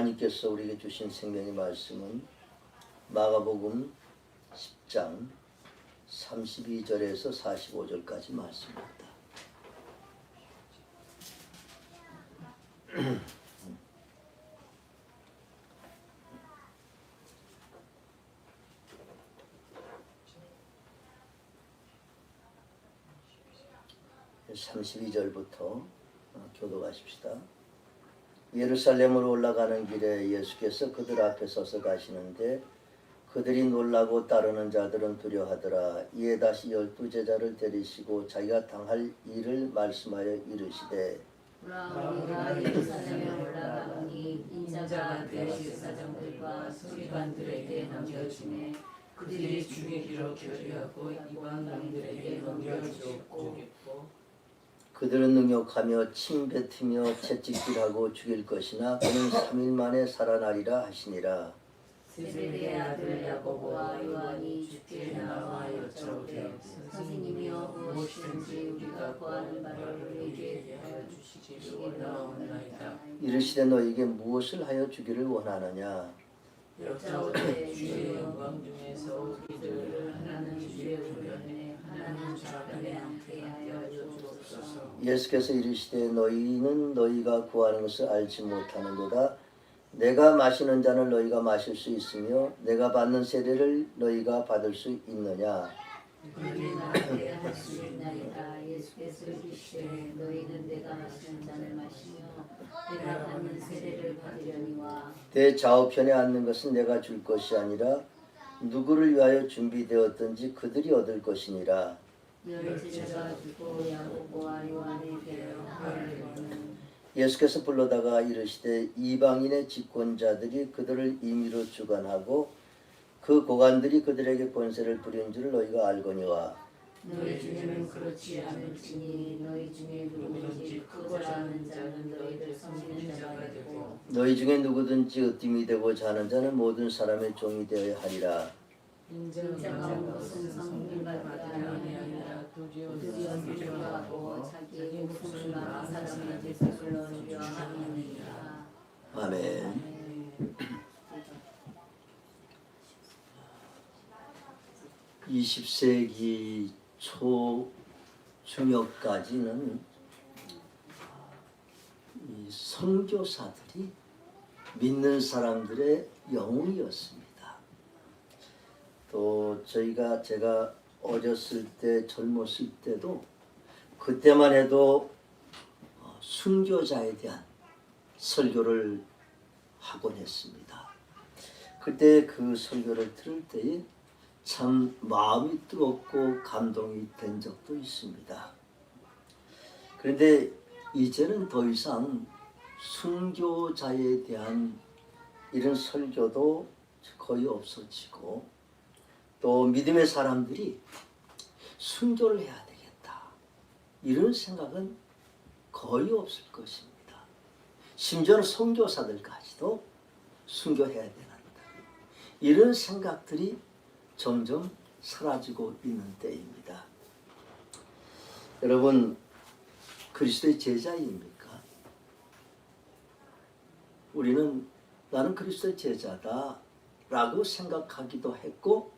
하나님께서 우리에게 주신 생명의 말씀은 마가복음 10장 32절에서 45절까지 말씀입니다. (32절부터) 교도하십시다. 예루살렘으로 올라가는 길에 예수께서 그들 앞에 서서 가시는데 그들이 놀라고 따르는 자들은 두려워하더라. 이에 다시 12제자를 데리시고 자기가 당할 일을 말씀하여 이르시되 우리가 예루살렘에 올라가니 인자가 대제사장들과 서기관들에게 넘겨주매 그들이 죽이기로 결의하고 이방인들에게 넘겨주었고 그들은 능욕하며 침뱉으며 채찍질하고 죽일 것이나 그는 3일 만에 살아나리라 하시니라. 세베대의 아들 야고보와 요한이 주께 나와 여짜오되 선생님이여 무엇이든지 우리가 구하는 바를 우리에게 하여 주시기 원하옵나이다. 이르시되 너에게 무엇을 하여 주기를 원하느냐. 여짜오되 주의 영광 중에서 우리들을 하나는 주의 우편에 하나는 좌편에 앉게 하여 주옵소서. 예수께서 이르시되 너희는 너희가 구하는 것을 알지 못하는도다. 내가 마시는 잔을 너희가 마실 수 있으며 내가 받는 세례를 너희가 받을 수 있느냐. 그들이 나에게 할 수 있나이다. 예수께서 이르시되 너희는 내가 마시는 잔을 마시며 내가 받는 세례를 받으려니와 내 좌우편에 앉는 것은 내가 줄 것이 아니라 누구를 위하여 준비되었든지 그들이 얻을 것이니라. 너희 제자가 두고 야고보와 요한에게 하려는 예수께서 불러다가 이르시되 이방인의 집권자들이 그들을 임의로 주관하고 그 고관들이 그들에게 권세를 부린 줄을 너희가 알거니와 너희 중에는 그렇지 않을지니 너희 중에 누구든지 크고자 하는 자는 너희들 섬기는 자가 되고 너희 중에 누구든지 으뜸이 되고자 하는 자는 모든 사람의 종이 되어야 하리라. 인정한 것은 성민받으라 아니하니라 도리어 두려워하고 자기의 목숨을 많은 사람한테 베풀어 주려 함이니라. 아멘. 20세기 초 중엽까지는 이 선교사들이 믿는 사람들의 영웅이었습니다. 또 제가 어렸을 때 젊었을 때도 그때만 해도 순교자에 대한 설교를 하곤 했습니다. 그때 그 설교를 들을 때에 참 마음이 뜨겁고 감동이 된 적도 있습니다. 그런데 이제는 더 이상 순교자에 대한 이런 설교도 거의 없어지고 또 믿음의 사람들이 순교를 해야 되겠다 이런 생각은 거의 없을 것입니다. 심지어는 선교사들까지도 순교해야 되는다 이런 생각들이 점점 사라지고 있는 때입니다. 여러분 그리스도의 제자입니까? 우리는 나는 그리스도의 제자다 라고 생각하기도 했고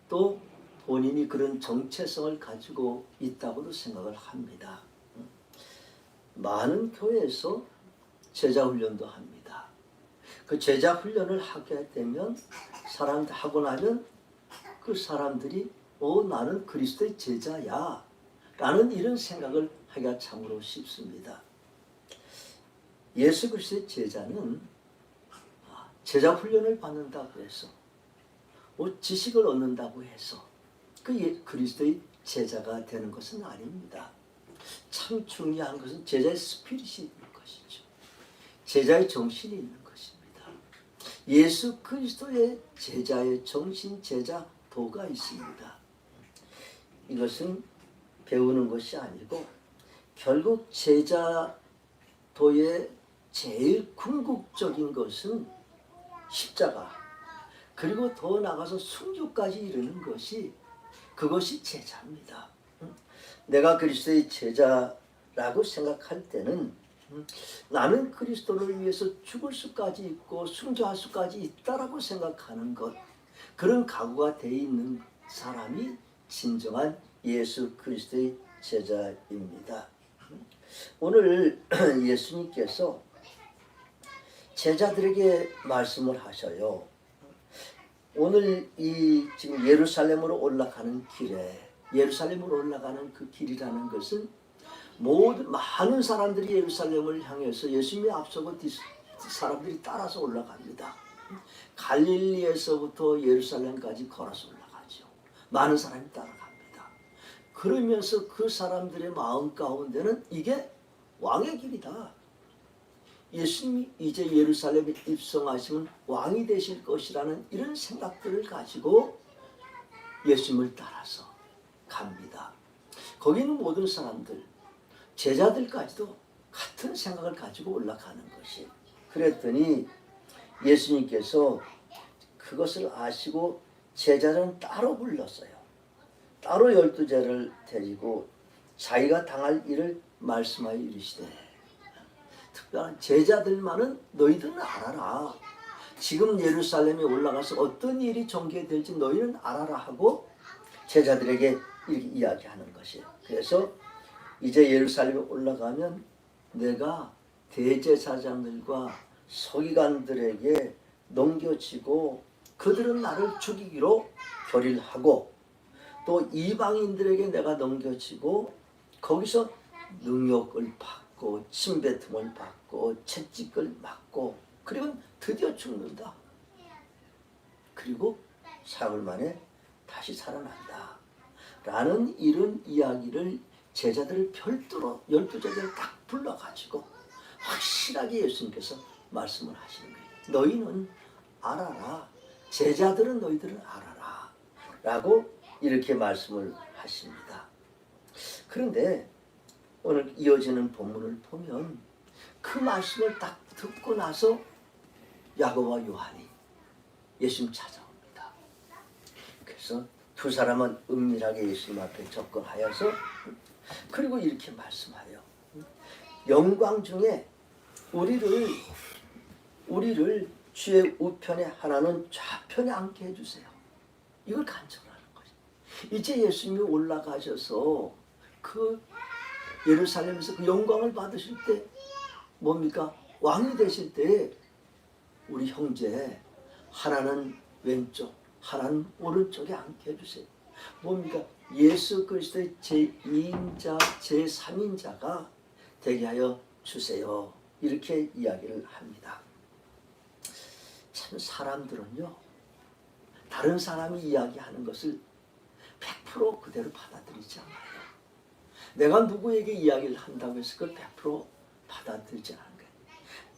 또 본인이 그런 정체성을 가지고 있다고도 생각을 합니다. 많은 교회에서 제자 훈련도 합니다. 그 제자 훈련을 하게 되면 사람들 하고 나면 그 사람들이 나는 그리스도의 제자야 라는 이런 생각을 하기가 참으로 쉽습니다. 예수 그리스도의 제자는 제자 훈련을 받는다고 해서 지식을 얻는다고 해서 그리스도의 제자가 되는 것은 아닙니다. 참 중요한 것은 제자의 스피릿이 있는 것이죠. 제자의 정신이 있는 것입니다. 예수 그리스도의 제자의 정신, 제자 도가 있습니다. 이것은 배우는 것이 아니고 결국 제자도의 제일 궁극적인 것은 십자가 그리고 더 나가서 순교까지 이르는 것이 그것이 제자입니다. 내가 그리스도의 제자라고 생각할 때는 나는 그리스도를 위해서 죽을 수까지 있고 순교할 수까지 있다라고 생각하는 것, 그런 각오가 돼 있는 사람이 진정한 예수 그리스도의 제자입니다. 오늘 예수님께서 제자들에게 말씀을 하셔요. 오늘 이 지금 예루살렘으로 올라가는 길에, 예루살렘으로 올라가는 그 길이라는 것은 모든 많은 사람들이 예루살렘을 향해서 예수님이 앞서고 사람들이 따라서 올라갑니다. 갈릴리에서부터 예루살렘까지 걸어서 올라가죠. 많은 사람이 따라갑니다. 그러면서 그 사람들의 마음 가운데는 이게 왕의 길이다. 예수님이 이제 예루살렘에 입성하시면 왕이 되실 것이라는 이런 생각들을 가지고 예수님을 따라서 갑니다. 거기 있는 모든 사람들, 제자들까지도 같은 생각을 가지고 올라가는 것이. 그랬더니 예수님께서 그것을 아시고 제자들은 따로 불렀어요. 따로 12제를 데리고 자기가 당할 일을 말씀하여 이르시되, 특별한 제자들만은 너희들은 알아라. 지금 예루살렘에 올라가서 어떤 일이 전개될지 너희는 알아라 하고 제자들에게 이렇게 이야기하는 것이에요. 그래서 이제 예루살렘에 올라가면 내가 대제사장들과 서기관들에게 넘겨지고 그들은 나를 죽이기로 결의하고 또 이방인들에게 내가 넘겨지고 거기서 능욕을 받고 침뱉음을 받고 채찍을 맞고 그리고 드디어 죽는다. 그리고 사흘 만에 다시 살아난다. 라는 이런 이야기를 제자들을 별도로 12제자를 딱 불러가지고 확실하게 예수님께서 말씀을 하시는 거예요. 너희는 알아라. 제자들은 너희들은 알아라. 라고 이렇게 말씀을 하십니다. 그런데 오늘 이어지는 본문을 보면 그 말씀을 딱 듣고 나서 야고보와 요한이 예수님 찾아옵니다. 그래서 두 사람은 은밀하게 예수님 앞에 접근하여서 그리고 이렇게 말씀하여 영광 중에 우리를 주의 우편에 하나는 좌편에 앉게 해주세요. 이걸 간청하는 거죠. 이제 예수님이 올라가셔서 그 예루살렘에서 그 영광을 받으실 때 뭡니까? 왕이 되실 때 우리 형제 하나는 왼쪽 하나는 오른쪽에 앉게 해주세요. 뭡니까? 예수 그리스도의 제2인자 제3인자가 되게 하여 주세요. 이렇게 이야기를 합니다. 참 사람들은요 다른 사람이 이야기하는 것을 100% 그대로 받아들이지 않아요. 내가 누구에게 이야기를 한다고 해서 그걸 100% 받아들이지 않는 거예요.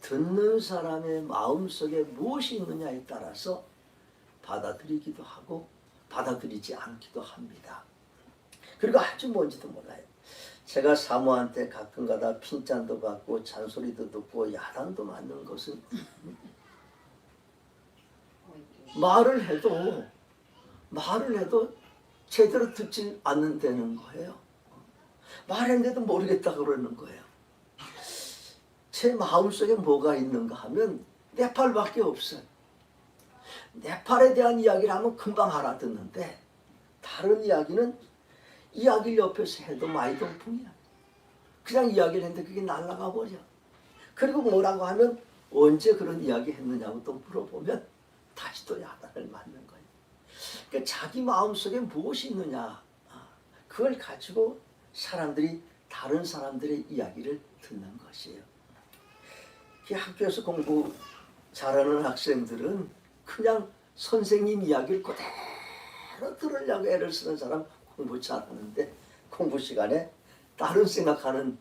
듣는 사람의 마음속에 무엇이 있느냐에 따라서 받아들이기도 하고 받아들이지 않기도 합니다. 그리고 아주 뭔지도 몰라요. 제가 사모한테 가끔가다 핀잔도 받고 잔소리도 듣고 야단도 맞는 것은 말을 해도 제대로 듣지 않는다는 거예요. 말했는데도 모르겠다 그러는 거예요. 제 마음속에 뭐가 있는가 하면 내 팔밖에 없어요. 내 팔에 대한 이야기를 하면 금방 알아듣는데 다른 이야기는 이야기를 옆에서 해도 마이동풍이야. 그냥 이야기를 했는데 그게 날아가 버려. 그리고 뭐라고 하면 언제 그런 이야기 했느냐고 또 물어보면 다시 또 야단을 맞는 거예요. 그러니까 자기 마음속에 무엇이 있느냐 그걸 가지고 사람들이 다른 사람들의 이야기를 듣는 것이에요. 학교에서 공부 잘하는 학생들은 그냥 선생님 이야기를 그대로 들으려고 애를 쓰는 사람 공부 잘하는데 공부 시간에 다른 생각하는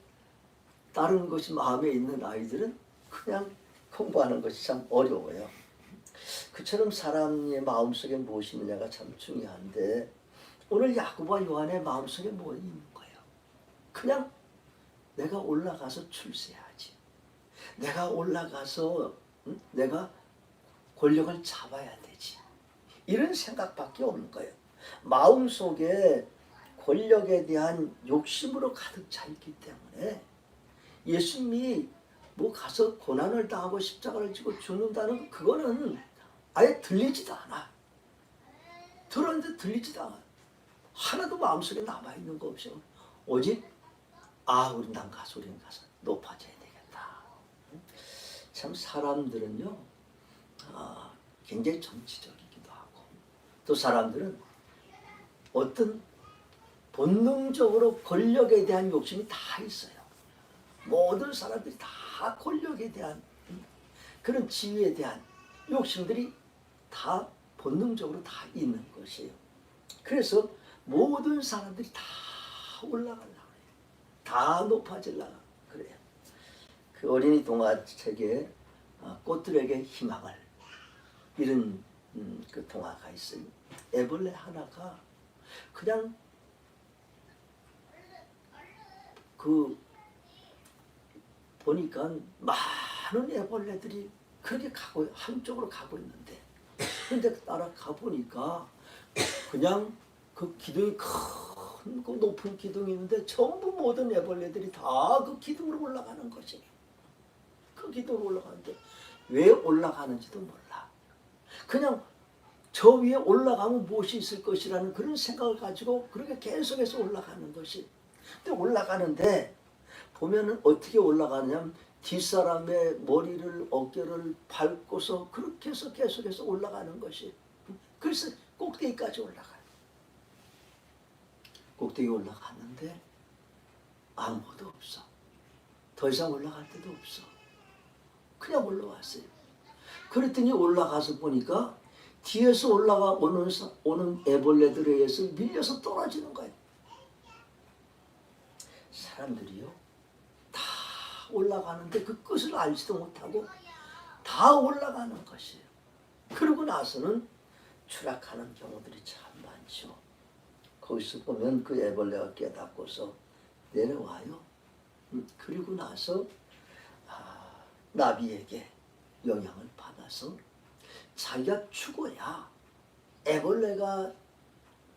다른 것이 마음에 있는 아이들은 그냥 공부하는 것이 참 어려워요. 그처럼 사람의 마음속에 무엇이 있느냐가 참 중요한데 오늘 야고보와 요한의 마음속에 뭐 있는 거예요? 그냥 내가 올라가서 출세해야지. 내가 올라가서 내가 권력을 잡아야 되지. 이런 생각밖에 없는 거예요. 마음속에 권력에 대한 욕심으로 가득 차 있기 때문에 예수님이 뭐 가서 고난을 당하고 십자가를 지고 죽는다는 그거는 아예 들리지도 않아. 들었는데 들리지도 않아. 하나도 마음속에 남아있는 거 없이 오직 우리 난 가서 우리는 가서 높아져야 되겠다. 참 사람들은요 굉장히 정치적이기도 하고 또 사람들은 어떤 본능적으로 권력에 대한 욕심이 다 있어요. 모든 사람들이 다 권력에 대한 그런 지위에 대한 욕심들이 다 본능적으로 다 있는 것이에요. 그래서 모든 사람들이 다 올라가려고 해요. 다 높아지려고 그래요. 그 어린이 동화책에 꽃들에게 희망을 이런 그 동화가 있어요. 애벌레 하나가 그냥 그 보니까 많은 애벌레들이 그렇게 가고 한쪽으로 가고 있는데 근데 따라가 보니까 그냥 그 기둥이 큰 그 높은 기둥이 있는데 전부 모든 애벌레들이 다 그 기둥으로 올라가는 것이 그 기둥으로 올라가는데 왜 올라가는지도 몰라. 그냥 저 위에 올라가면 무엇이 있을 것이라는 그런 생각을 가지고 그렇게 계속해서 올라가는 것이. 근데 올라가는데 보면은 어떻게 올라가냐면 뒷사람의 머리를 어깨를 밟고서 그렇게 해서 계속해서 올라가는 것이. 그래서 꼭대기까지 올라가요. 꼭대기 올라갔는데 아무것도 없어. 더 이상 올라갈 데도 없어. 그냥 올라왔어요. 그랬더니 올라가서 보니까 뒤에서 오는 애벌레들에 의해서 밀려서 떨어지는 거예요. 사람들이요 다 올라가는데 그 끝을 알지도 못하고 다 올라가는 것이에요. 그러고 나서는 추락하는 경우들이 참 많죠. 거기서 보면 그 애벌레가 깨닫고서 내려와요. 그리고 나서 나비에게 영향을 받아서 자기가 죽어야 애벌레가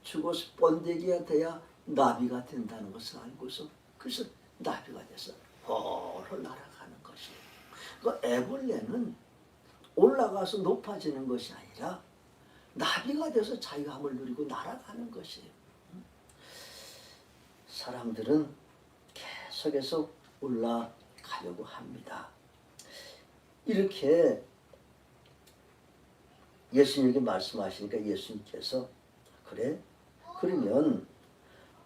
죽어서 번데기가 돼야 나비가 된다는 것을 알고서 그래서 나비가 돼서 홀홀 날아가는 것이에요. 그 애벌레는 올라가서 높아지는 것이 아니라 나비가 돼서 자유함을 누리고 날아가는 것이에요. 사람들은 계속해서 올라가려고 합니다. 이렇게 예수님에게 말씀하시니까 예수님께서 그래? 그러면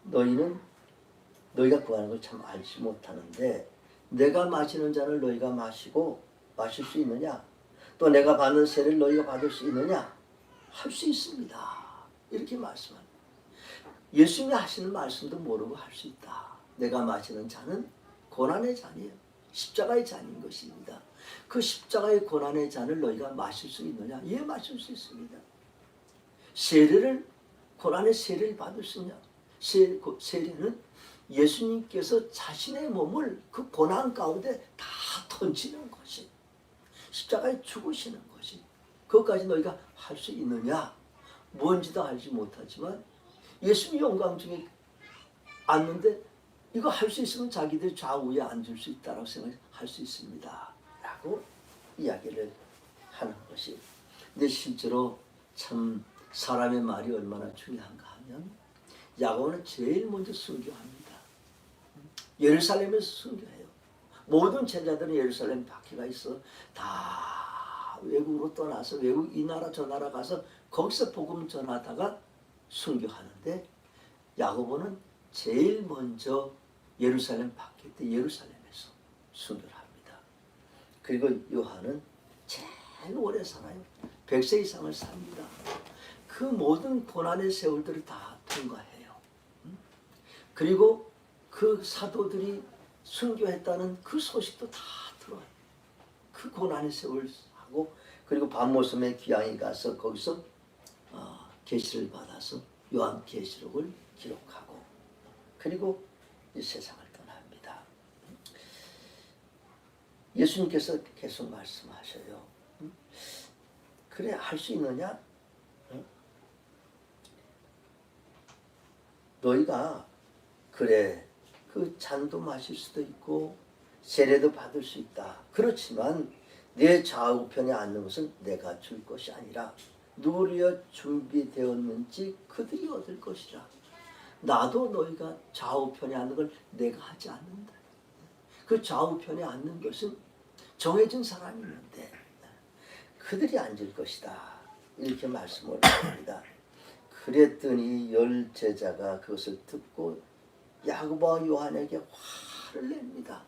너희가 구하는 걸 참 알지 못하는데 내가 마시는 잔을 너희가 마실 수 있느냐? 또 내가 받는 세를 너희가 받을 수 있느냐? 할 수 있습니다. 이렇게 말씀합니다. 예수님이 하시는 말씀도 모르고 할 수 있다. 내가 마시는 잔은 고난의 잔이에요. 십자가의 잔인 것입니다. 그 십자가의 고난의 잔을 너희가 마실 수 있느냐? 예, 마실 수 있습니다. 고난의 세례를 받을 수 있냐? 세례는 예수님께서 자신의 몸을 그 고난 가운데 다 던지는 것이 십자가에 죽으시는 것이 그것까지 너희가 할 수 있느냐? 뭔지도 알지 못하지만 예수님 영광 중에 앉는데 이거 할 수 있으면 자기들 좌우에 앉을 수 있다고 생각할 수 있습니다. 라고 이야기를 하는 것이. 근데 실제로 참 사람의 말이 얼마나 중요한가 하면 야고보는 제일 먼저 순교합니다. 예루살렘에서 순교해요. 모든 제자들은 예루살렘 박해가 있어 다 외국으로 떠나서 외국 이 나라 저 나라 가서 거기서 복음 전하다가 순교하는데 야고보는 제일 먼저 예루살렘 박해 때 예루살렘에서 순교를 합니다. 그리고 요한은 제일 오래 살아요. 100세 이상을 삽니다. 그 모든 고난의 세월들을 다 통과해요. 그리고 그 사도들이 순교했다는 그 소식도 다 들어요. 그 고난의 세월을 하고 그리고 밤모섬에 귀양에 가서 거기서 계시를 받아서 요한 계시록을 기록하고 그리고 이 세상을 떠납니다. 예수님께서 계속 말씀하셔요. 그래 할 수 있느냐? 너희가 그래 그 잔도 마실 수도 있고 세례도 받을 수 있다. 그렇지만 내 좌우편에 앉는 것은 내가 줄 것이 아니라 누구를 위하여 준비되었는지 그들이 얻을 것이라. 나도 너희가 좌우편에 앉는 걸 내가 하지 않는다. 그 좌우편에 앉는 것은 정해진 사람이 있는데 그들이 앉을 것이다. 이렇게 말씀을 합니다. 그랬더니 10 제자가 그것을 듣고 야고보와 요한에게 화를 냅니다.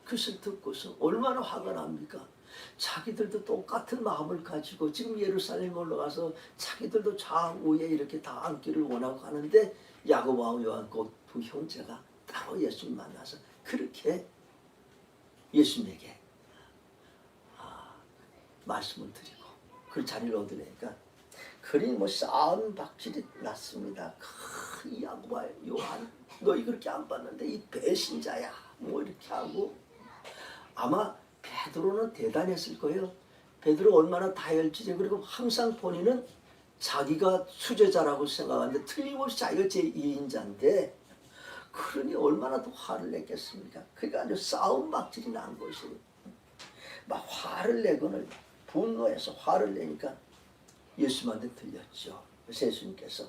그것을 듣고서 얼마나 화가 납니까? 자기들도 똑같은 마음을 가지고 지금 예루살렘 올라가서 자기들도 좌우에 이렇게 다 앉기를 원하고 하는데 야고보와 요한 그 두 형제가 따로 예수님 만나서 그렇게 예수님에게 말씀을 드리고 그 자리를 얻으니까 그리 뭐 싸움 박질이 났습니다. 이 야고보와 요한 너희 그렇게 안 봤는데 이 배신자야 뭐 이렇게 하고 아마 베드로는 대단했을 거예요. 베드로 얼마나 다혈질이 그리고 항상 본인은 자기가 수제자라고 생각하는데 틀림없이 자기가 제2인자인데 그러니 얼마나 더 화를 냈겠습니까? 그러니까 아주 싸움 박질이 난 것이에요. 막 화를 내고는 분노해서 화를 내니까 예수님한테 들렸죠. 그래서 예수님께서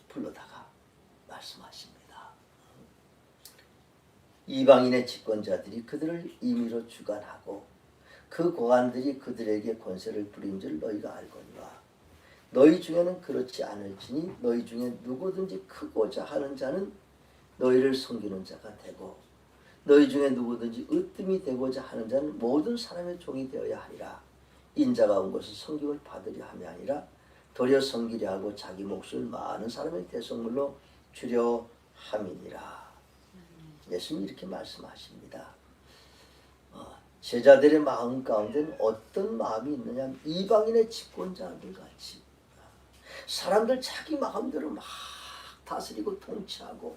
불러다가 말씀하십니다. 이방인의 집권자들이 그들을 임의로 주관하고 그 고관들이 그들에게 권세를 부린 줄 너희가 알거니와 너희 중에는 그렇지 않을지니 너희 중에 누구든지 크고자 하는 자는 너희를 섬기는 자가 되고 너희 중에 누구든지 으뜸이 되고자 하는 자는 모든 사람의 종이 되어야 하리라. 인자가 온 것은 섬김을 받으려 함이 아니라 도리어 섬기려 하고 자기 목숨을 많은 사람의 대속물로 주려 함이니라. 예수님이 이렇게 말씀하십니다. 제자들의 마음 가운데는 어떤 마음이 있느냐 하면 이방인의 집권자들 같이 사람들 자기 마음대로 막 다스리고 통치하고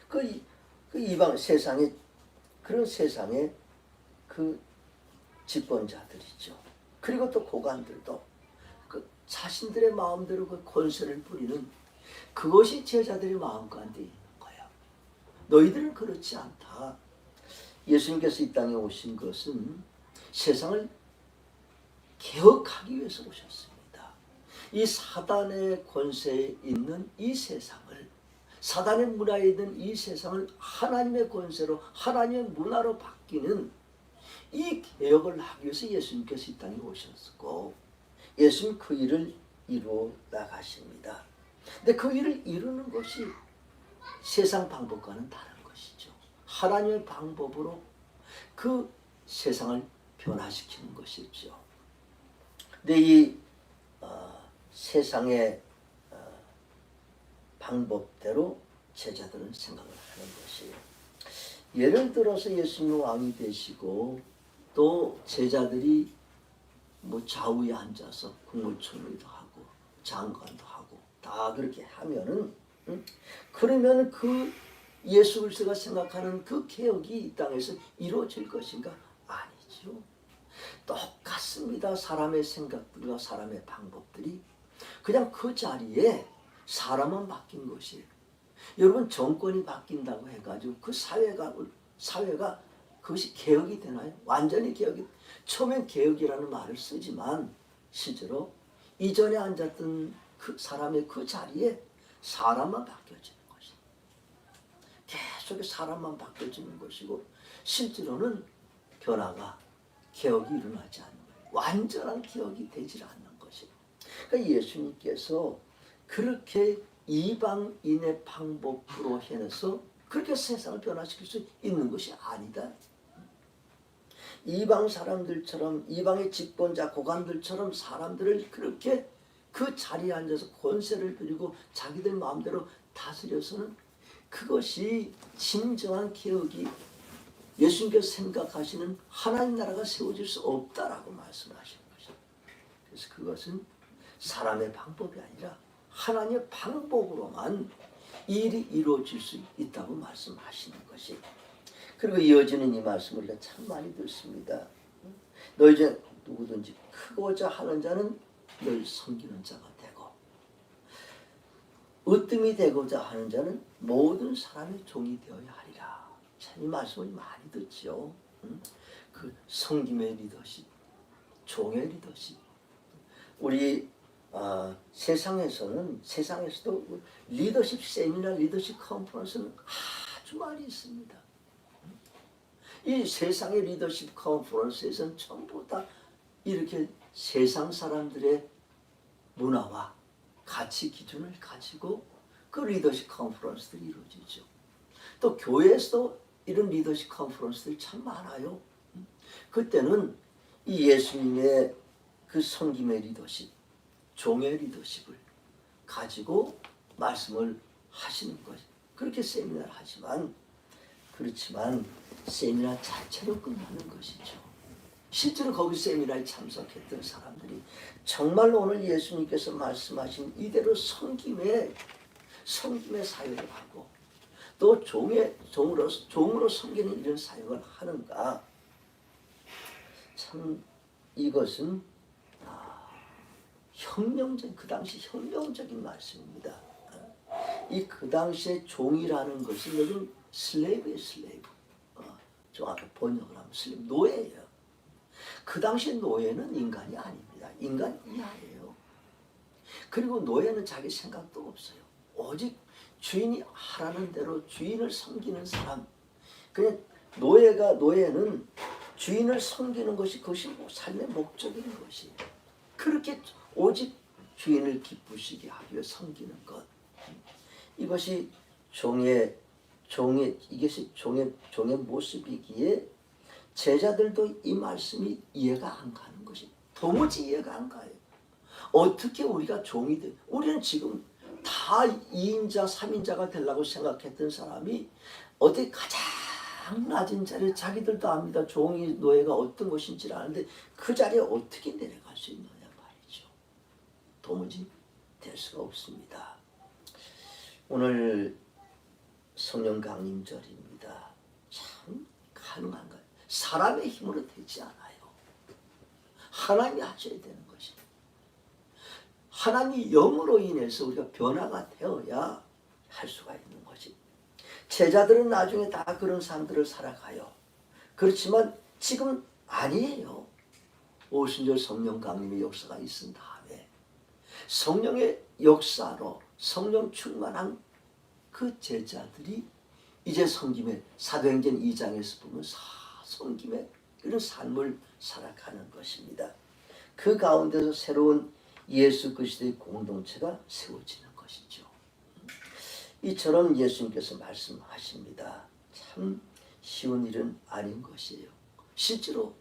그 이방 세상에 그런 세상에 그 집권자들이죠. 그리고 또 고관들도 그 자신들의 마음대로 그 권세를 부리는 그것이 제자들의 마음 가운데 있는 거예요. 너희들은 그렇지 않다. 예수님께서 이 땅에 오신 것은 세상을 개혁하기 위해서 오셨습니다. 이 사단의 권세에 있는 이 세상을 사단의 문화에 있는 이 세상을 하나님의 권세로 하나님의 문화로 바뀌는 이 개혁을 하기 위해서 예수님께서 이 땅에 오셨고 예수님 그 일을 이루어 나가십니다. 근데 그 일을 이루는 것이 세상 방법과는 다른 것이죠. 하나님의 방법으로 그 세상을 변화시키는 것이죠. 근데 이 세상의 방법대로 제자들은 생각을 하는 것이에요. 예를 들어서 예수님이 왕이 되시고 또 제자들이 뭐 좌우에 앉아서 국무총리도 하고 장관도 하고 다 그렇게 하면은 그러면 그 예수 그리스도가 생각하는 그 개혁이 이 땅에서 이루어질 것인가? 아니죠. 똑같습니다. 사람의 생각들과 사람의 방법들이 그냥 그 자리에 사람만 바뀐 것이에요. 여러분 정권이 바뀐다고 해가지고 그 사회가 그것이 개혁이 되나요? 완전히 개혁이 처음엔 개혁이라는 말을 쓰지만 실제로 이전에 앉았던 그 사람의 그 자리에 사람만 바뀌어지는 것이에요. 계속 사람만 바뀌어지는 것이고 실제로는 변화가 개혁이 일어나지 않는 거예요. 완전한 개혁이 되질 않는 것이에요. 그러니까 예수님께서 그렇게 이방인의 방법으로 해서 그렇게 세상을 변화시킬 수 있는 것이 아니다. 이방 사람들처럼 이방의 집권자 고관들처럼 사람들을 그렇게 그 자리에 앉아서 권세를 부리고 자기들 마음대로 다스려서는 그것이 진정한 개혁이 예수님께서 생각하시는 하나님 나라가 세워질 수 없다라고 말씀하시는 것이죠. 그래서 그것은 사람의 방법이 아니라 하나님의 방법으로만 일이 이루어질 수 있다고 말씀하시는 것이. 그리고 이어지는 이 말씀을 우리가 참 많이 듣습니다. 너희 중에 누구든지 크고자 하는 자는 너희 섬기는 자가 되고 으뜸이 되고자 하는 자는 모든 사람의 종이 되어야 하리라. 참 이 말씀을 많이 듣죠. 그 섬김의 리더십, 종의 리더십. 우리 세상에서도 리더십 세미나, 리더십 컨퍼런스는 아주 많이 있습니다. 이 세상의 리더십 컨퍼런스에서는 전부 다 이렇게 세상 사람들의 문화와 가치 기준을 가지고 그 리더십 컨퍼런스들이 이루어지죠. 또 교회에서도 이런 리더십 컨퍼런스들이 참 많아요. 그때는 이 예수님의 그 섬김의 리더십, 종의 리더십을 가지고 말씀을 하시는 것. 그렇게 세미나를 하지만 그렇지만 세미나 자체로 끝나는 것이죠. 실제로 거기 세미나에 참석했던 사람들이 정말로 오늘 예수님께서 말씀하신 이대로 섬김의 사역을 하고 또 종으로 섬기는 이런 사역을 하는가? 참 이것은 그 당시 혁명적인 말씀입니다. 이 그 당시의 종이라는 것은 여기 슬레이브예요, 슬레이브. 정확히 번역을 하면 슬레이브, 노예예요. 그 당시 노예는 인간이 아닙니다. 인간 이하예요. 그리고 노예는 자기 생각도 없어요. 오직 주인이 하라는 대로 주인을 섬기는 사람. 그냥 노예는 주인을 섬기는 것이 그것이 삶의 목적인 것이에요. 그렇게 오직 주인을 기쁘시게 하기 위해 섬기는 것. 이것이 종의 모습이기에 제자들도 이 말씀이 이해가 안 가는 것이 도무지 이해가 안 가요. 어떻게 우리가 종이 돼? 우리는 지금 다 2인자, 3인자가 되려고 생각했던 사람이 어디 가장 낮은 자리에 자기들도 압니다. 종이 노예가 어떤 것인지를 아는데 그 자리에 어떻게 내려갈 수 있느냐 말이죠. 도무지 될 수가 없습니다. 오늘 성령 강림절입니다. 참 가능한가요? 사람의 힘으로 되지 않아요. 하나님이 하셔야 되는 것입니다. 하나님이 영으로 인해서 우리가 변화가 되어야 할 수가 있는 것이. 제자들은 나중에 다 그런 삶들을 살아가요. 그렇지만 지금 아니에요. 오순절 성령 강림의 역사가 있은 다음에 성령의 역사로 성령 충만한 그 제자들이 이제 섬김의 사도행전 2장에서 보면 섬김의 이런 삶을 살아가는 것입니다. 그 가운데서 새로운 예수 그리스도의 공동체가 세워지는 것이죠. 이처럼 예수님께서 말씀하십니다. 참 쉬운 일은 아닌 것이에요. 실제로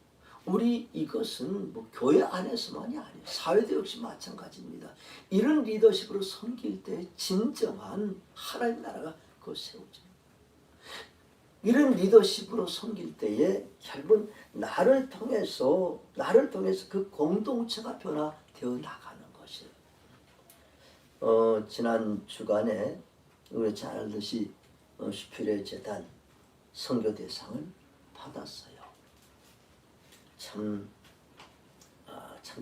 우리 이것은 교회 안에서만이 아니에요. 사회도 역시 마찬가지입니다. 이런 리더십으로 섬길 때 진정한 하나님 나라가 세워집니다. 이런 리더십으로 섬길 때에 결국은 나를 통해서 그 공동체가 변화되어 나가는 것이에요. 지난 주간에 우리 잘 알듯이 슈피레 재단 선교 대상을 받았어요. 참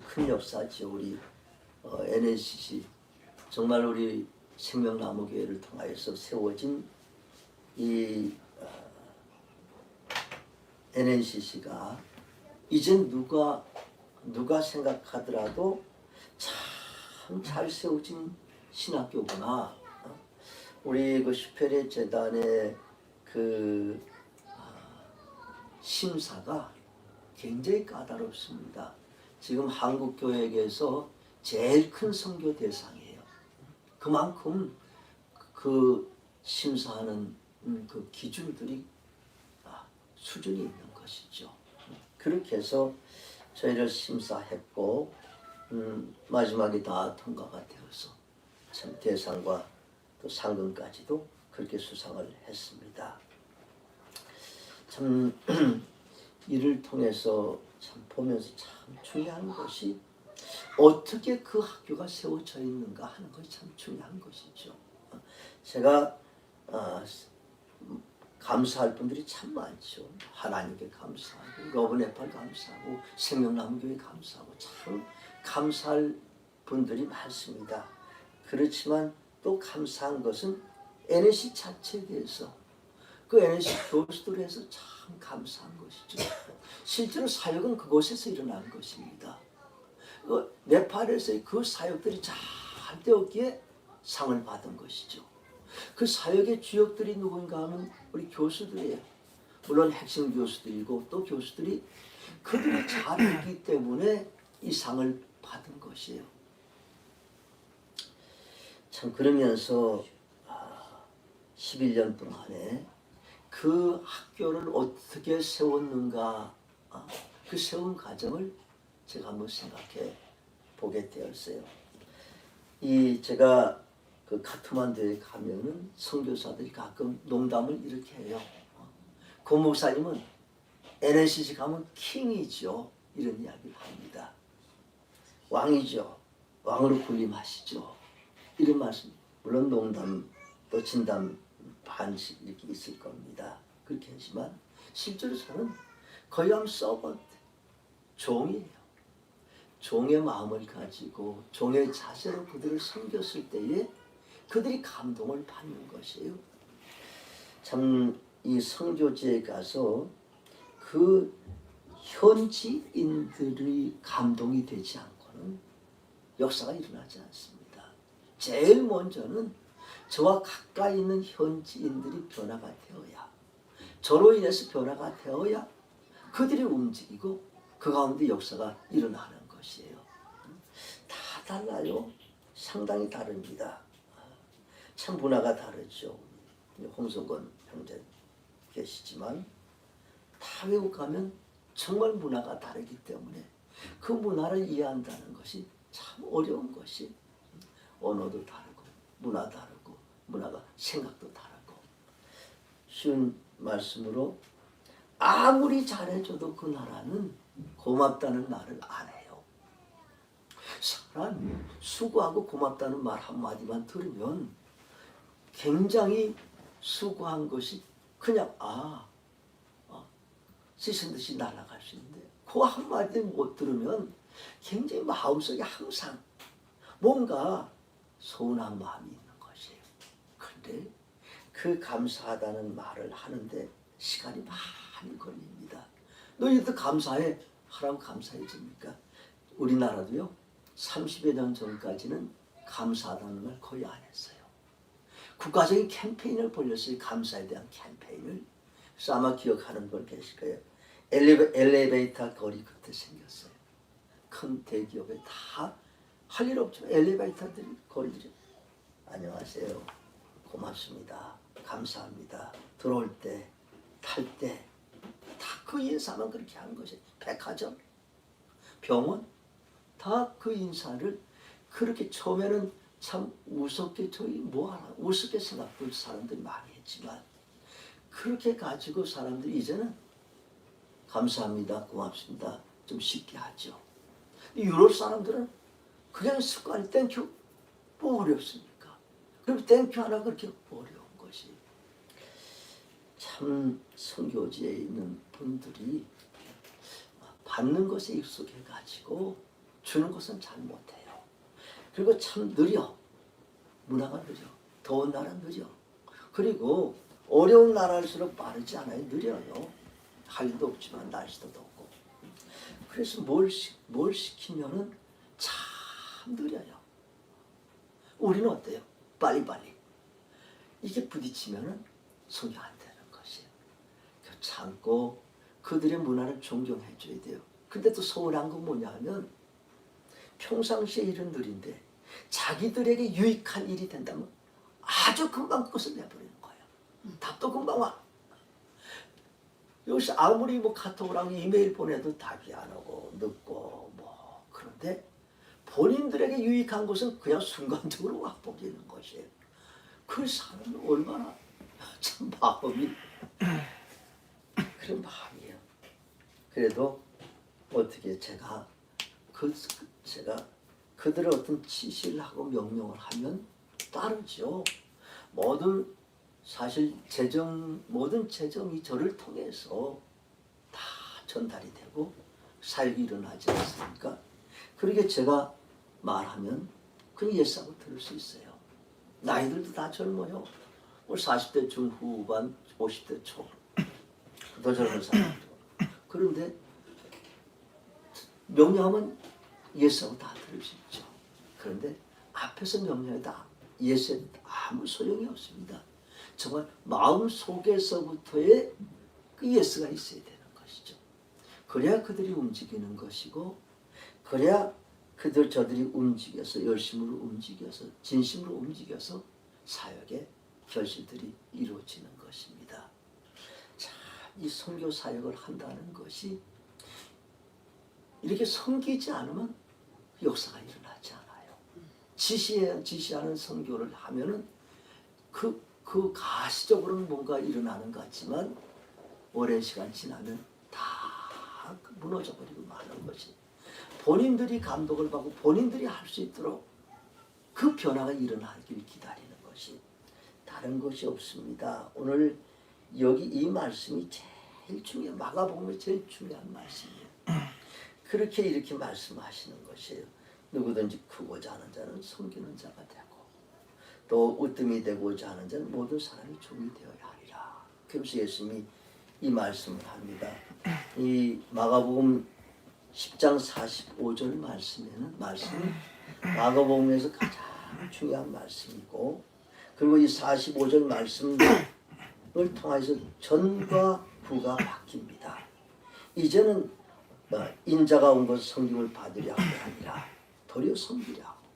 큰 역사죠. 우리 NNCC 정말 우리 생명나무교회를 통하여서 세워진 이 NNCC가 이제 누가 생각하더라도 참 잘 세워진 신학교구나. 우리 그 슈페레 재단의 그 심사가 굉장히 까다롭습니다. 지금 한국 교회에서 제일 큰 선교 대상이에요. 그만큼 그 심사하는 그 기준들이 수준이 있는 것이죠. 그렇게 해서 저희를 심사했고 마지막에 다 통과가 되어서 참 대상과 또 상금까지도 그렇게 수상을 했습니다. 참 이를 통해서 참 보면서 참 중요한 것이 어떻게 그 학교가 세워져 있는가 하는 것이 참 중요한 것이죠. 제가 감사할 분들이 참 많죠. 하나님께 감사하고 러브네팔 감사하고 생명나무교회 감사하고 참 감사할 분들이 많습니다. 그렇지만 또 감사한 것은 NNC 자체에 대해서 그 NSC 교수들을 해서 참 감사한 것이죠. 실제로 사역은 그곳에서 일어난 것입니다. 네팔에서의 그 사역들이 잘 되었기에 상을 받은 것이죠. 그 사역의 주역들이 누군가 하면 우리 교수들이에요. 물론 핵심 교수들이고 또 교수들이 그들이 잘했기 때문에 이 상을 받은 것이에요. 참 그러면서 11년 동안에 그 학교를 어떻게 세웠는가, 그 세운 과정을 제가 한번 생각해 보게 되었어요. 제가 그 카트만두에 가면은 선교사들이 가끔 농담을 이렇게 해요. 그 목사님은 NSC 가면 킹이죠. 이런 이야기를 합니다. 왕이죠. 왕으로 군림하시죠. 이런 말씀. 물론 농담 또 진담 반씩 이렇게 있을 겁니다. 그렇게 하지만 실제로 저는 거의 한 서번트, 종이에요. 종의 마음을 가지고 종의 자세로 그들을 섬겼을 때에 그들이 감동을 받는 것이에요. 참 이 선교지에 가서 그 현지인들의 감동이 되지 않고는 역사가 일어나지 않습니다. 제일 먼저는 저와 가까이 있는 현지인들이 변화가 되어야, 저로 인해서 변화가 되어야 그들이 움직이고 그 가운데 역사가 일어나는 것이에요. 다 달라요. 상당히 다릅니다. 참 문화가 다르죠. 홍석원 형제 계시지만 다 외국 가면 정말 문화가 다르기 때문에 그 문화를 이해한다는 것이 참 어려운 것이, 언어도 다르고 문화 다르고 문화가 생각도 다르고. 쉬운 말씀으로 아무리 잘해줘도 그 나라는 고맙다는 말을 안 해요. 사람이 수고하고 고맙다는 말 한마디만 들으면 굉장히 수고한 것이 그냥 씻은 듯이 날아갈 수 있는데 그 한마디 못 들으면 굉장히 마음속에 항상 뭔가 서운한 마음이 있는 것이에요. 그런데 그 감사하다는 말을 하는데 시간이 많이 걸립니다. 너희도 감사해. 하라고 감사해 줍니까? 우리나라도요 30여 년 전까지는 감사하다는 말 거의 안 했어요. 국가적인 캠페인을 벌였어요. 감사에 대한 캠페인을. 그래서 아마 기억하는 분 계실 거예요. 엘리베이터 거리 그때 생겼어요. 큰 대기업에 다 할 일 없지만 엘리베이터들이 거리들이 안녕하세요. 고맙습니다. 감사합니다. 들어올 때, 탈 때 다 그 인사만 그렇게 하는 것이. 백화점, 병원 다 그 인사를 그렇게 처음에는 참 우습게 저희 뭐하나 우습게 생각할 사람들이 많이 했지만 그렇게 가지고 사람들이 이제는 감사합니다, 고맙습니다 좀 쉽게 하죠. 유럽 사람들은 그냥 습관이 땡큐 뭐 어렵습니까? 그럼 땡큐 하나 그렇게 어려운 것이. 참 선교지에 있는 분들이 받는 것에 익숙해 가지고 주는 것은 잘 못해요. 그리고 참 느려. 문화가 느려. 더운 나라 느려. 그리고 어려운 나라일수록 빠르지 않아요. 느려요. 할 일도 없지만 날씨도 덥고. 그래서 뭘 시키면은 참 느려요. 우리는 어때요? 빨리빨리. 이게 부딪히면은 속이 안 되는 것이에요. 참고 그들의 문화를 존경해 줘야 돼요. 근데 또 서운한 건 뭐냐 하면 평상시에 일은 느린데 자기들에게 유익한 일이 된다면 아주 금방 그것을 내버리는 거예요. 답도 금방 와. 여기서 아무리 뭐 카톡이랑 이메일 보내도 답이 안 오고 늦고 뭐 그런데 본인들에게 유익한 것은 그냥 순간적으로 와버리는 것이에요. 그 사람은 얼마나 참 마음이 그런 마음이에요. 그래도 어떻게 제가 그들의 어떤 지시를 하고 명령을 하면 따르죠. 사실 모든 재정이 저를 통해서 다 전달이 되고 사역이 일어나지 않습니까? 그러게 제가 말하면 그냥 예사고 들을 수 있어요. 나이들도 다 젊어요. 뭐 40대 중후반, 50대 초, 더 젊은 사람도. 그런데 명령하면 예스하고 다 들을 수 있죠. 그런데 앞에서 명령해도 예스에 아무 소용이 없습니다. 정말 마음 속에서부터의 그 예스가 있어야 되는 것이죠. 그래야 그들이 움직이는 것이고, 그래야 저들이 움직여서 열심으로 움직여서 진심으로 움직여서 사역의 결실들이 이루어지는 것입니다. 참, 이 선교 사역을 한다는 것이 이렇게 섬기지 않으면 역사가 일어나지 않아요. 지시하는 선교를 하면은 그 가시적으로는 뭔가 일어나는 것 같지만 오랜 시간 지나면 다 무너져 버리고 마는 것이, 본인들이 감독을 받고 본인들이 할 수 있도록 그 변화가 일어나기를 기다리는 것이 다른 것이 없습니다. 오늘 여기 이 말씀이 제일 중요해요. 마가복음이 제일 중요한 말씀이에요. 그렇게 이렇게 말씀하시는 것이에요. 누구든지 크고자 하는 자는 섬기는 자가 되고, 또 으뜸이 되고자 하는 자는 모든 사람이 종이 되어야 하리라. 그래서 예수님이 이 말씀을 합니다. 이 마가복음 10장 45절 말씀은 마가복음에서 가장 중요한 말씀이고, 그리고 이 45절 말씀을 통해서 전과 후가 바뀝니다. 이제는 인자가 온 것을 섬김을 받으려 함이 아니라 도리어 섬기려 하고,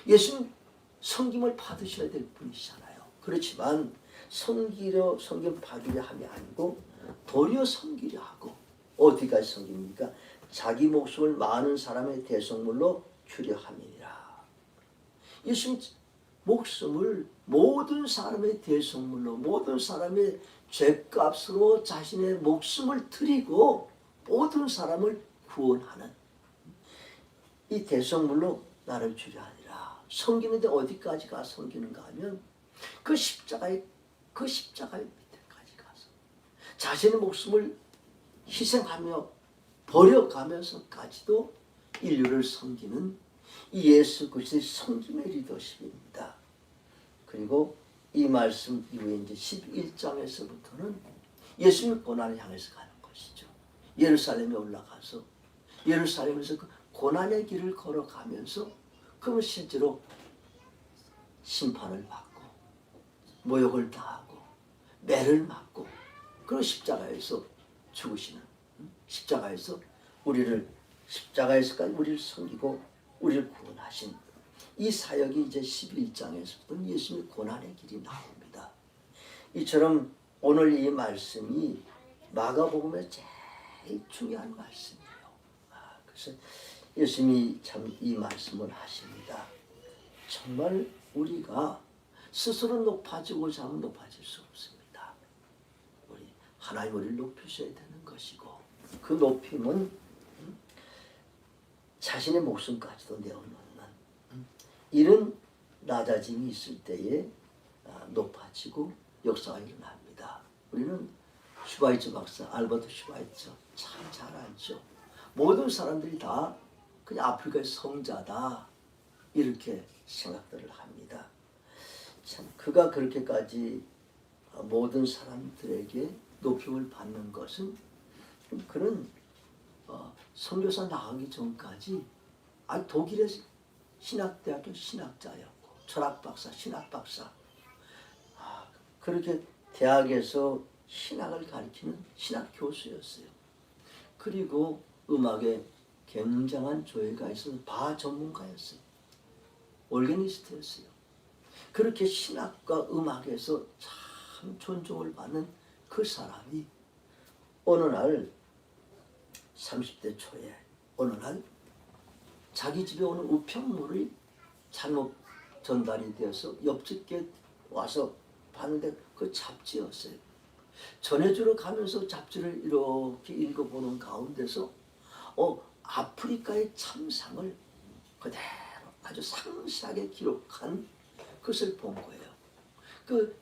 예수님 섬김을 받으셔야 될 분이시잖아요. 그렇지만 섬김을 받으려 함이 아니고 도리어 섬기려 하고, 어디까지 섬깁니까? 자기 목숨을 많은 사람의 대속물로 주려 함이니라. 예수님 목숨을 모든 사람의 대속물로, 모든 사람의 죄값으로 자신의 목숨을 드리고 모든 사람을 구원하는 이 대속물로 나를 주려 하니라. 섬기는데 어디까지 가 섬기는가 하면 그 십자가의 밑에까지 가서 자신의 목숨을 희생하며 버려가면서까지도 인류를 섬기는 이 예수 그리스도의 섬김의 리더십입니다. 그리고 이 말씀 이후에 이제 11장에서부터는 예수님의 고난을 향해서 가는 것이죠. 예루살렘에 올라가서 예루살렘에서 그 고난의 길을 걸어가면서 그는 실제로 심판을 받고 모욕을 당하고 매를 맞고, 그리고 십자가에서 죽으시는, 십자가에서 십자가에서까지 우리를 섬기고 우리를 구원하신 이 사역이 이제 11장에서부터는 예수님의 고난의 길이 나옵니다. 이처럼 오늘 이 말씀이 마가복음의 제일 중요한 말씀이에요. 그래서 예수님이 참 이 말씀을 하십니다. 정말 우리가 스스로 높아지고자 하면 높아질 수 없습니다. 하나님 우리를 높이셔야 되는 것이고, 그 높임은 자신의 목숨까지도 내어놓는 이런 낮아짐이 있을 때에 높아지고 역사가 일어납니다. 우리는 슈바이처 박사, 알버트 슈바이처 참 잘 알죠. 모든 사람들이 다 그냥 아프리카의 성자다 이렇게 생각들을 합니다. 참 그가 그렇게까지 모든 사람들에게 높임을 받는 것은 그는 선교사 나가기 전까지 독일의 신학대학교 신학자였고 철학박사, 신학박사, 그렇게 대학에서 신학을 가르치는 신학 교수였어요. 그리고 음악에 굉장한 조예가 있어서 바 전문가였어요. 올게니스트였어요. 그렇게 신학과 음악에서 참 존중을 받는 그 사람이 어느 날 30대 초에 어느 날 자기 집에 오는 우편물이 잘못 전달이 되어서 옆집에 와서 봤는데 그 잡지였어요. 전해주러 가면서 잡지를 이렇게 읽어보는 가운데서 아프리카의 참상을 그대로 아주 상세하게 기록한 것을 본 거예요. 그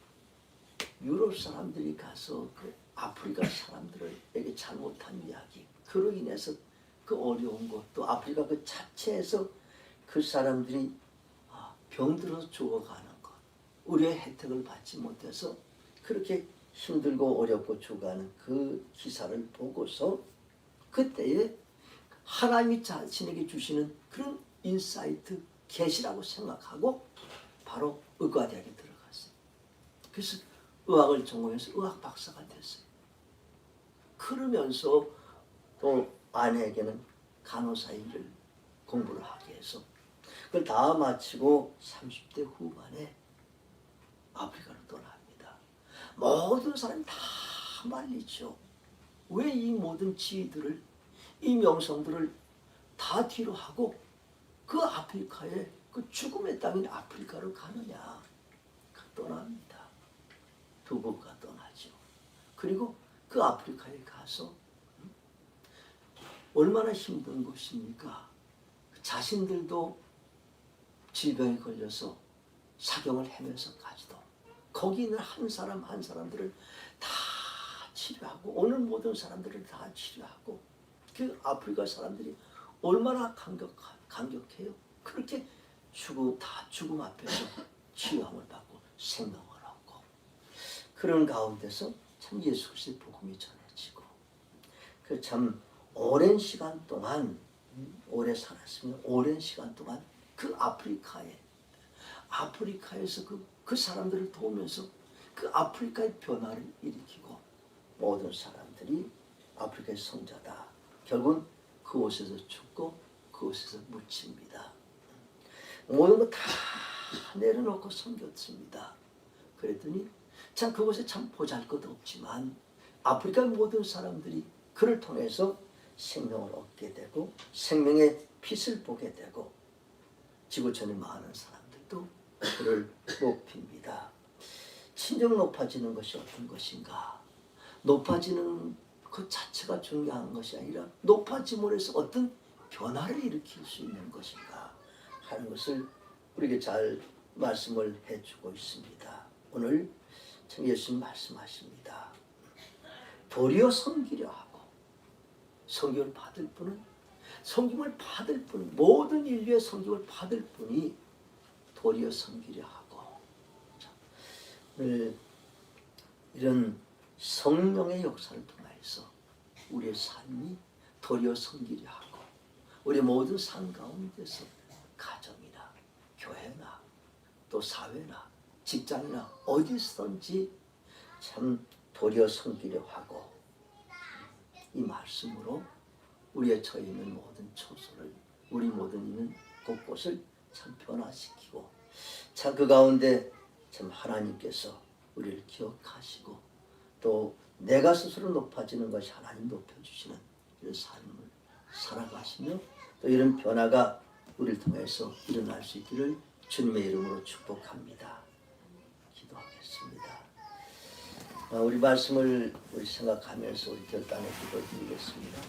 유럽 사람들이 가서 그 아프리카 사람들에게 잘못한 이야기, 그로 인해서 그 어려운 것, 또 아프리카 그 자체에서 그 사람들이 병들어서 죽어가는 것, 우리의 혜택을 받지 못해서 그렇게 힘들고 어렵고 죽어가는 그 기사를 보고서 그때에 하나님이 자신에게 주시는 그런 인사이트, 계시라고 생각하고 바로 의과대학에 들어갔어요. 그래서 의학을 전공해서 의학 박사가 됐어요. 그러면서 또 아내에게는 간호사 일을 공부를 하게 해서 그걸 다 마치고 30대 후반에 아프리카로 떠납니다. 모든 사람이 다 말리죠. 왜 이 모든 지위들을, 이 명성들을 다 뒤로 하고 그 아프리카에, 그 죽음의 땅인 아프리카로 가느냐. 떠납니다. 두부가 떠나죠. 그리고 그 아프리카에 가서 얼마나 힘든 것입니까? 자신들도 질병에 걸려서 사경을 헤매서까지도 거기 있는 한 사람 한 사람들을 다 치료하고 오늘 모든 사람들을 다 치료하고 그 아프리카 사람들이 얼마나 감격해요. 그렇게 다 죽음 앞에서 치유함을 받고 생명을 얻고 그런 가운데서 참 예수 그리스도의 복음이 전해지고 그 참 오랜 시간 동안 오래 살았으면 오랜 시간 동안 그 아프리카에서 그 사람들을 도우면서 그 아프리카의 변화를 일으키고 모든 사람들이 아프리카의 성자다. 결국은 그곳에서 죽고 그곳에서 묻힙니다. 모든 거 다 내려놓고 섬겼습니다. 그랬더니 참 그곳에 참 보잘것 없지만 아프리카 모든 사람들이 그를 통해서 생명을 얻게 되고 생명의 빛을 보게 되고 지구촌의 많은 사람들도 그를 높입니다. 진정 높아지는 것이 어떤 것인가? 높아지는 그 자체가 중요한 것이 아니라 높아짐으로 해서 어떤 변화를 일으킬 수 있는 것인가 하는 것을 우리에게 잘 말씀을 해주고 있습니다. 오늘 참 예수님 말씀하십니다. 도리어 섬기려 하고 성경을 받을 분은 성김을 받을 분 모든 인류의 성김을 받을 분이 도리어 섬기려 하고 오늘 이런 성령의 역사를 통해서 우리의 삶이 도리어 섬기려 하고 우리 모든 삶 가운데서 가정이나 교회나 또 사회나 직장이나 어디서든지 참 도리어 섬기려 하고 이 말씀으로 우리의 처해 있는 모든 처소를 우리 모든 있는 곳곳을 참 변화시키고 참 그 가운데 참 하나님께서 우리를 기억하시고 또 내가 스스로 높아지는 것이 하나님 높여주시는 이런 삶을 살아가시며 또 이런 변화가 우리를 통해서 일어날 수 있기를 주님의 이름으로 축복합니다. 기도하겠습니다. 우리 말씀을 우리 생각하면서 우리 결단의 기도를 드리겠습니다.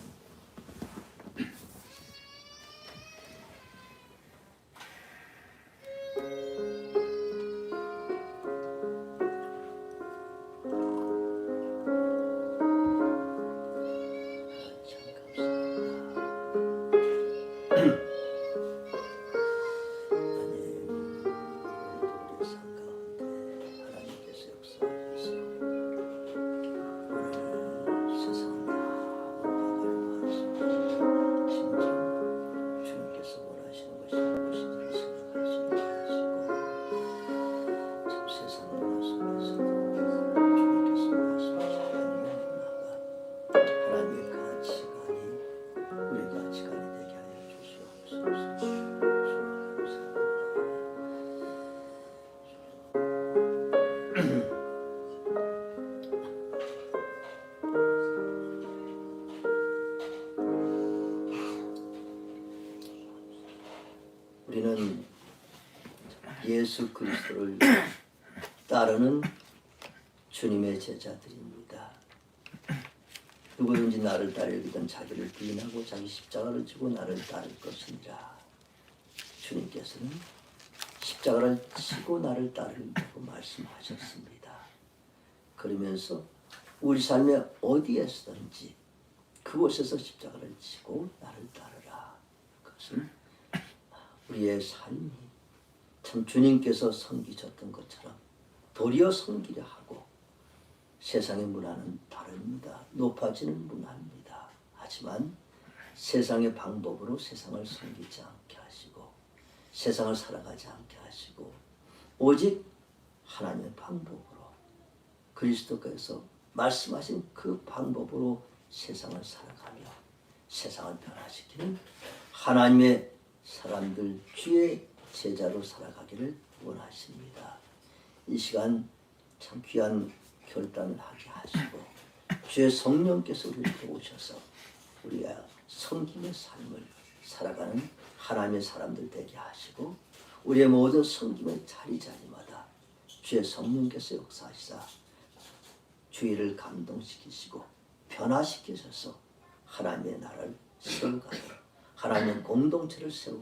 우리는 예수 그리스도를 따르는 주님의 제자들입니다. 누구든지 나를 따르려거든 자기를 부인하고 자기 십자가를 지고 나를 따를 것이니라. 주님께서는 십자가를 지고 나를 따르려고 말씀하셨습니다. 그러면서 우리 삶의 어디에서든지 그곳에서 십자가를 지고 나를 따르라. 그것은 우리의 삶이 참 주님께서 섬기셨던 것처럼 도리어 섬기려 하고 세상의 문화는 다릅니다. 높아지는 문화입니다. 하지만 세상의 방법으로 세상을 섬기지 않게 하시고 세상을 살아가지 않게 하시고 오직 하나님의 방법으로 그리스도께서 말씀하신 그 방법으로 세상을 살아가며 세상을 변화시키는 하나님의 사람들 주의 제자로 살아가기를 원하십니다. 이 시간 참 귀한 결단을 하게 하시고 주의 성령께서 우리를 도우셔서 우리가 섬김의 삶을 살아가는 하나님의 사람들 되게 하시고 우리의 모든 섬김의 자리자리마다 주의 성령께서 역사하시사 주의를 감동시키시고 변화시키셔서 하나님의 나라를 세워가고 하나님의 공동체를